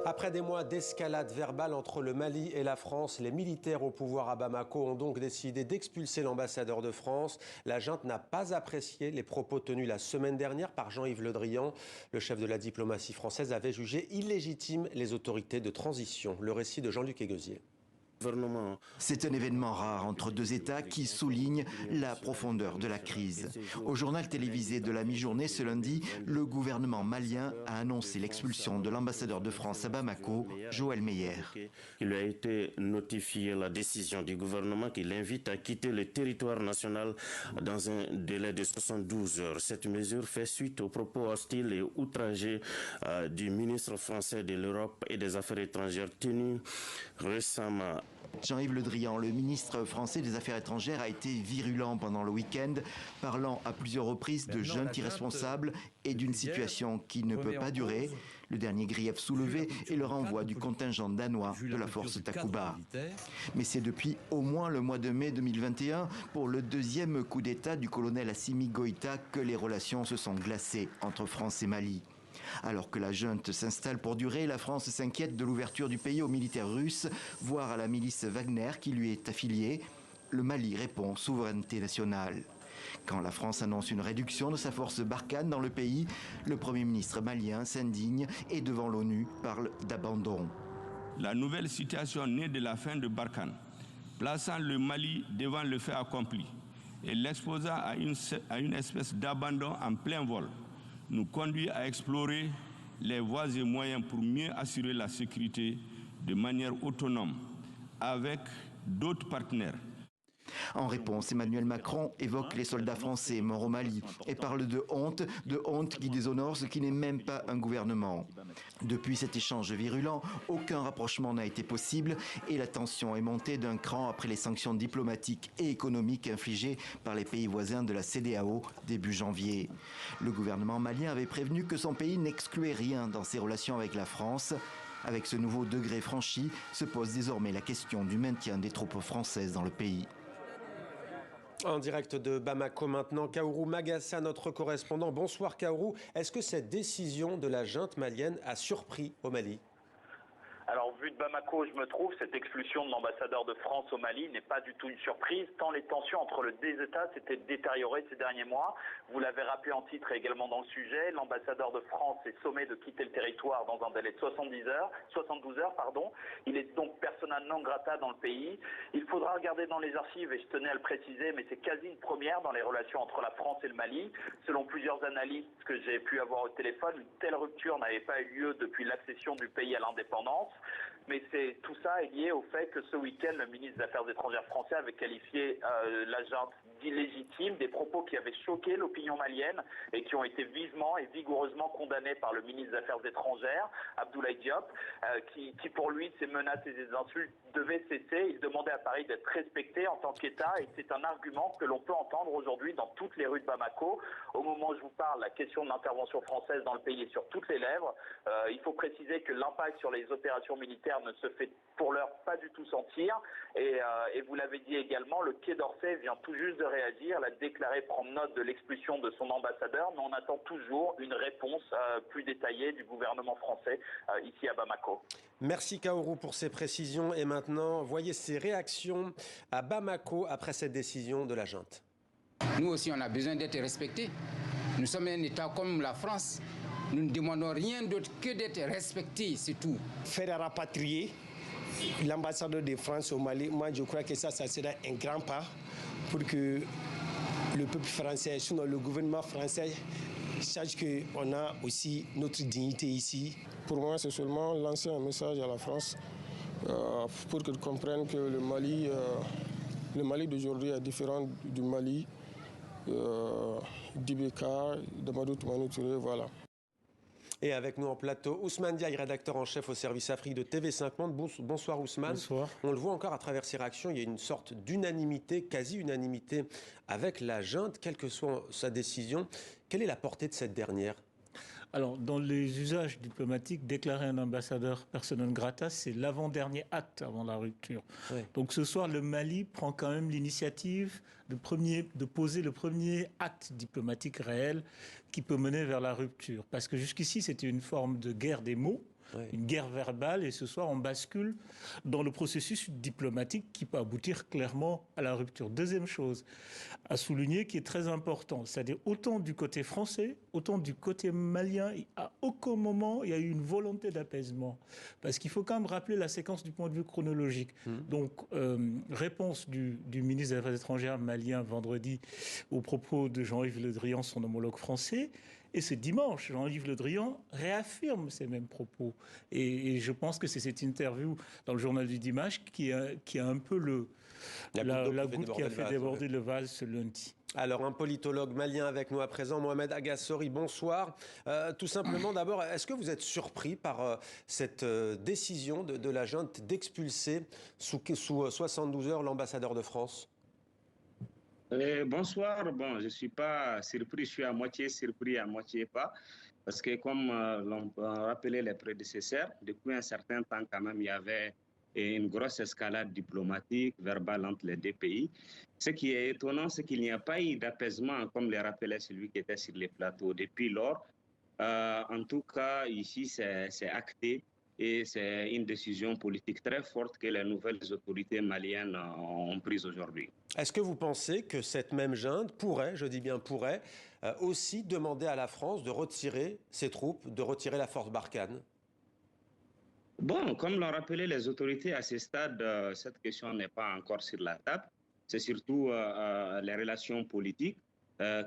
Après des mois d'escalade verbale entre le Mali et la France, les militaires au pouvoir à Bamako ont donc décidé d'expulser l'ambassadeur de France. La junte n'a pas apprécié les propos tenus la semaine dernière par Jean-Yves Le Drian. Le chef de la diplomatie française avait jugé illégitimes les autorités de transition. Le récit de Jean-Luc Eguezier. C'est un événement rare entre deux États qui souligne la profondeur de la crise. Au journal télévisé de la mi-journée ce lundi, le gouvernement malien a annoncé l'expulsion de l'ambassadeur de France à Bamako, Joël Meyer. Il lui a été notifié la décision du gouvernement qui l'invite à quitter le territoire national dans un délai de 72 heures. Cette mesure fait suite aux propos hostiles et outragés du ministre français de l'Europe et des Affaires étrangères tenus récemment. Jean-Yves Le Drian, le ministre français des Affaires étrangères, a été virulent pendant le week-end, parlant à plusieurs reprises de junte irresponsables et d'une situation qui ne peut pas durer. Le dernier grief soulevé est le renvoi du contingent danois de la force Takuba. Mais c'est depuis au moins le mois de mai 2021, pour le deuxième coup d'État du colonel Assimi Goïta, que les relations se sont glacées entre France et Mali. Alors que la junte s'installe pour durer, la France s'inquiète de l'ouverture du pays aux militaires russes, voire à la milice Wagner qui lui est affiliée. Le Mali répond souveraineté nationale. Quand la France annonce une réduction de sa force Barkhane dans le pays, le Premier ministre malien s'indigne et devant l'ONU parle d'abandon. La nouvelle situation née de la fin de Barkhane, plaçant le Mali devant le fait accompli et l'exposant à une espèce d'abandon en plein vol, nous conduit à explorer les voies et moyens pour mieux assurer la sécurité de manière autonome avec d'autres partenaires. En réponse, Emmanuel Macron évoque les soldats français morts au Mali et parle de honte qui déshonore ce qui n'est même pas un gouvernement. Depuis cet échange virulent, aucun rapprochement n'a été possible et la tension est montée d'un cran après les sanctions diplomatiques et économiques infligées par les pays voisins de la CEDEAO début janvier. Le gouvernement malien avait prévenu que son pays n'excluait rien dans ses relations avec la France. Avec ce nouveau degré franchi, se pose désormais la question du maintien des troupes françaises dans le pays. En direct de Bamako maintenant, Kaourou Magassa, notre correspondant. Bonsoir Kaourou. Est-ce que cette décision de la junte malienne a surpris au Mali ? Alors, vu de Bamako où je me trouve, cette expulsion de l'ambassadeur de France au Mali n'est pas du tout une surprise, tant les tensions entre les deux États s'étaient détériorées ces derniers mois. Vous l'avez rappelé en titre et également dans le sujet, l'ambassadeur de France est sommé de quitter le territoire dans un délai de 72 heures. Il est donc persona non grata dans le pays. Il faudra regarder dans les archives, et je tenais à le préciser, mais c'est quasi une première dans les relations entre la France et le Mali. Selon plusieurs analystes que j'ai pu avoir au téléphone, une telle rupture n'avait pas eu lieu depuis l'accession du pays à l'indépendance. Mais tout ça est lié au fait que ce week-end, le ministre des Affaires étrangères français avait qualifié la junte d'illégitime, des propos qui avaient choqué l'opinion malienne et qui ont été vivement et vigoureusement condamnés par le ministre des Affaires étrangères, Abdoulaye Diop, qui pour lui, ces menaces et ces insultes devaient cesser. Il demandait à Paris d'être respecté en tant qu'État et c'est un argument que l'on peut entendre aujourd'hui dans toutes les rues de Bamako. Au moment où je vous parle, la question de l'intervention française dans le pays est sur toutes les lèvres. Il faut préciser que l'impact sur les opérations militaires ne se fait pour l'heure pas du tout sentir. Et vous l'avez dit également, le Quai d'Orsay vient tout juste de réagir. Elle a déclaré prendre note de l'expulsion de son ambassadeur, mais on attend toujours une réponse plus détaillée du gouvernement français ici à Bamako. Merci Kaourou pour ces précisions. Et maintenant, voyez ces réactions à Bamako après cette décision de la junte. Nous aussi, on a besoin d'être respectés. Nous sommes un État comme la France. Nous ne demandons rien d'autre que d'être respectés, c'est tout. Faire rapatrier l'ambassadeur de France au Mali, moi je crois que ça sera un grand pas pour que le peuple français, sinon le gouvernement français, sache qu'on a aussi notre dignité ici. Pour moi, c'est seulement lancer un message à la France pour qu'elle comprenne que le Mali d'aujourd'hui est différent du Mali d'Ibeka, de Mamadou Toumani Touré, voilà. Et avec nous en plateau, Ousmane Diaye, rédacteur en chef au service Afrique de TV5 Monde. Bonsoir Ousmane. Bonsoir. On le voit encore à travers ces réactions, il y a une sorte d'unanimité, quasi-unanimité avec la junte, quelle que soit sa décision. Quelle est la portée de cette dernière ? Alors, dans les usages diplomatiques, déclarer un ambassadeur persona non grata, c'est l'avant-dernier acte avant la rupture. Oui. Donc ce soir, le Mali prend quand même l'initiative de poser le premier acte diplomatique réel qui peut mener vers la rupture. Parce que jusqu'ici, c'était une forme de guerre des mots. une guerre verbale, et ce soir on bascule dans le processus diplomatique qui peut aboutir clairement à la rupture. Deuxième chose à souligner qui est très important, c'est-à-dire autant du côté français, autant du côté malien, à aucun moment il y a eu une volonté d'apaisement. Parce qu'il faut quand même rappeler la séquence du point de vue chronologique. Donc, réponse du ministre des Affaires étrangères malien vendredi aux propos de Jean-Yves Le Drian, son homologue français. Et ce dimanche, Jean-Yves Le Drian réaffirme ces mêmes propos. Et je pense que c'est cette interview dans le journal du dimanche qui a un peu la goutte qui a fait déborder le vase ce lundi. Alors, un politologue malien avec nous à présent, Mohamed Agassori, bonsoir. Tout simplement, d'abord, est-ce que vous êtes surpris par cette décision de la junte d'expulser sous 72 heures l'ambassadeur de France ? Bonsoir. Bon, je ne suis pas surpris, je suis à moitié surpris, à moitié pas. Parce que comme l'ont rappelé les prédécesseurs, depuis un certain temps quand même, il y avait une grosse escalade diplomatique, verbale entre les deux pays. Ce qui est étonnant, c'est qu'il n'y a pas eu d'apaisement, comme le rappelait celui qui était sur les plateaux depuis lors. En tout cas, ici, c'est acté. Et c'est une décision politique très forte que les nouvelles autorités maliennes ont prise aujourd'hui. Est-ce que vous pensez que cette même junte pourrait, je dis bien pourrait, aussi demander à la France de retirer ses troupes, de retirer la force Barkhane ? Bon, comme l'ont rappelé les autorités à ce stade, cette question n'est pas encore sur la table. C'est surtout les relations politiques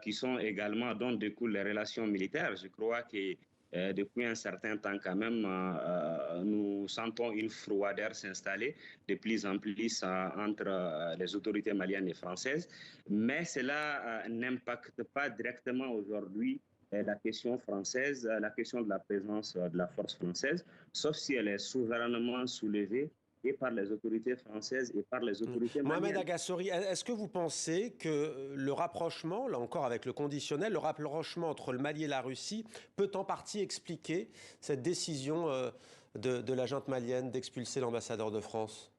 qui sont également, dont découlent les relations militaires. Je crois que depuis un certain temps quand même, nous sentons une froideur s'installer de plus en plus entre les autorités maliennes et françaises. Mais cela n'impacte pas directement aujourd'hui la question française, la question de la présence de la force française, sauf si elle est souverainement soulevée et par les autorités françaises et par les autorités maliennes. Mohamed Agassori, est-ce que vous pensez que le rapprochement, là encore avec le conditionnel, le rapprochement entre le Mali et la Russie peut en partie expliquer cette décision de la junte malienne d'expulser l'ambassadeur de France ?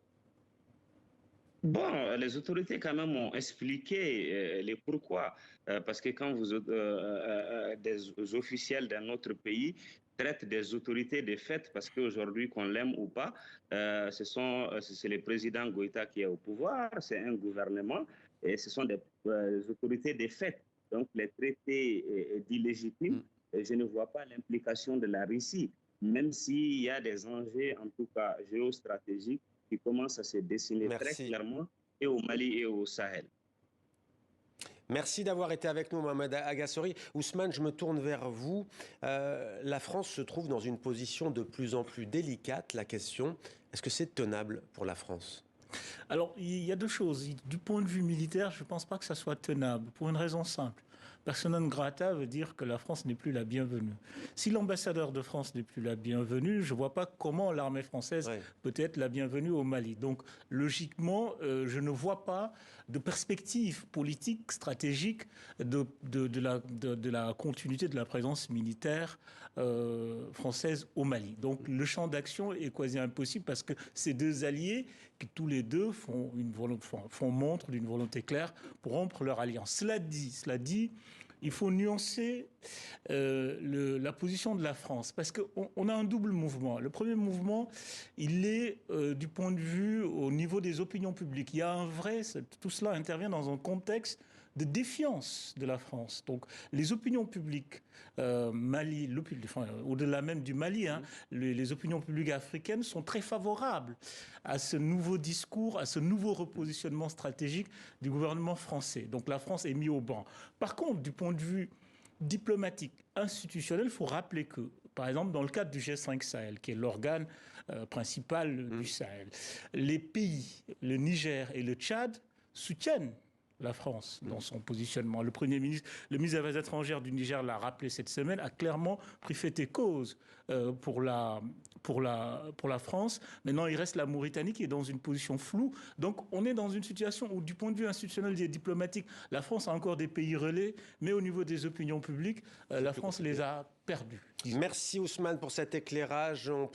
Bon, les autorités quand même ont expliqué les pourquoi. Parce que quand des officiels d'un autre pays traitent des autorités de fait, parce qu'aujourd'hui, qu'on l'aime ou pas, c'est le président Goïta qui est au pouvoir, c'est un gouvernement, et ce sont des autorités de fait. Donc les traités d'illégitimes, je ne vois pas l'implication de la Russie, même s'il y a des enjeux, en tout cas géostratégiques, qui commence à se dessiner très clairement et au Mali et au Sahel. Merci d'avoir été avec nous, Mohamed Agassori. Ousmane, je me tourne vers vous. La France se trouve dans une position de plus en plus délicate. La question, est-ce que c'est tenable pour la France ? Alors, il y a deux choses. Du point de vue militaire, je ne pense pas que ça soit tenable, pour une raison simple. Persona non grata veut dire que la France n'est plus la bienvenue. Si l'ambassadeur de France n'est plus la bienvenue, je ne vois pas comment l'armée française peut être la bienvenue au Mali. Donc, logiquement, je ne vois pas de perspective politique, stratégique de la continuité de la présence militaire française au Mali. Donc, le champ d'action est quasi impossible parce que ces deux alliés, qui tous les deux font montre d'une volonté claire pour rompre leur alliance. Cela dit, il faut nuancer la position de la France, parce qu'on a un double mouvement. Le premier mouvement, il est du point de vue au niveau des opinions publiques. Il y a tout cela intervient dans un contexte de défiance de la France. Donc, les opinions publiques au-delà même du Mali, les opinions publiques africaines sont très favorables à ce nouveau discours, à ce nouveau repositionnement stratégique du gouvernement français. Donc, la France est mise au banc. Par contre, du point de vue diplomatique, institutionnel, il faut rappeler que, par exemple, dans le cadre du G5 Sahel, qui est l'organe principal du Sahel, les pays, le Niger et le Tchad, soutiennent la France dans son positionnement. Le ministre des Affaires étrangères du Niger l'a rappelé cette semaine, a clairement pris fait et cause pour la France. Maintenant, il reste la Mauritanie qui est dans une position floue. Donc, on est dans une situation où, du point de vue institutionnel et diplomatique, la France a encore des pays relais, mais au niveau des opinions publiques, la France les a perdus. Merci Ousmane pour cet éclairage.